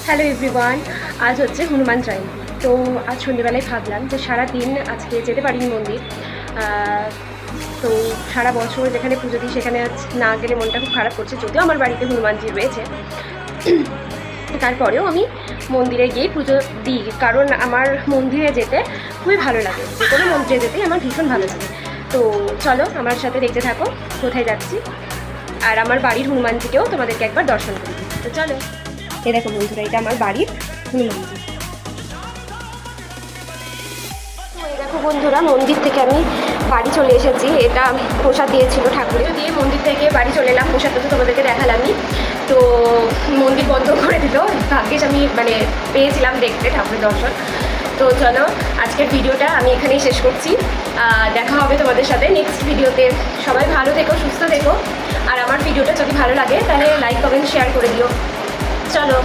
Hello everyone, আজ হচ্ছে হনুমান জয়ন্তী। তো আজ সন্ধ্যেবেলায় ভাবলাম যে সারাদিন আজকে যেতে পারিনি মন্দির। তো সারা বছর যেখানে পুজো দিই সেখানে আজ না গেলে মনটা খুব খারাপ করছে। যদিও আমার বাড়িতে হনুমানজি রয়েছে, তারপরেও আমি মন্দিরে গিয়ে পুজো দিই, কারণ আমার মন্দিরে যেতে খুবই ভালো লাগে। যে কোনো মন্দিরে যেতেই আমার ভীষণ ভালো লাগে। তো চলো আমার সাথে দেখতে থাকো কোথায় যাচ্ছি, আর আমার বাড়ির হনুমানজিকেও তোমাদেরকে একবার দর্শন করি। তো চলো। এই দেখো বন্ধুরা, এটা আমার বাড়ির হনুমানজি। তো এই দেখো বন্ধুরা, মন্দির থেকে আমি বাড়ি চলে এসেছি। এটা প্রসাদ দিয়েছিল ঠাকুরে, দিয়ে মন্দির থেকে বাড়ি চলে এলাম। প্রসাদটা তো তোমাদেরকে দেখালামই। তো মন্দির বন্ধ করে দিল, ভাগ্যিস আমি পেয়েছিলাম দেখতে ঠাকুরের দর্শন। তো চলো, আজকের ভিডিওটা আমি এখানেই শেষ করছি। দেখা হবে তোমাদের সাথে নেক্সট ভিডিওতে। সবাই ভালো থেকো, সুস্থ থেকো। আর আমার ভিডিওটা যদি ভালো লাগে তাহলে লাইক কমেন্ট শেয়ার করে দিও। চলো।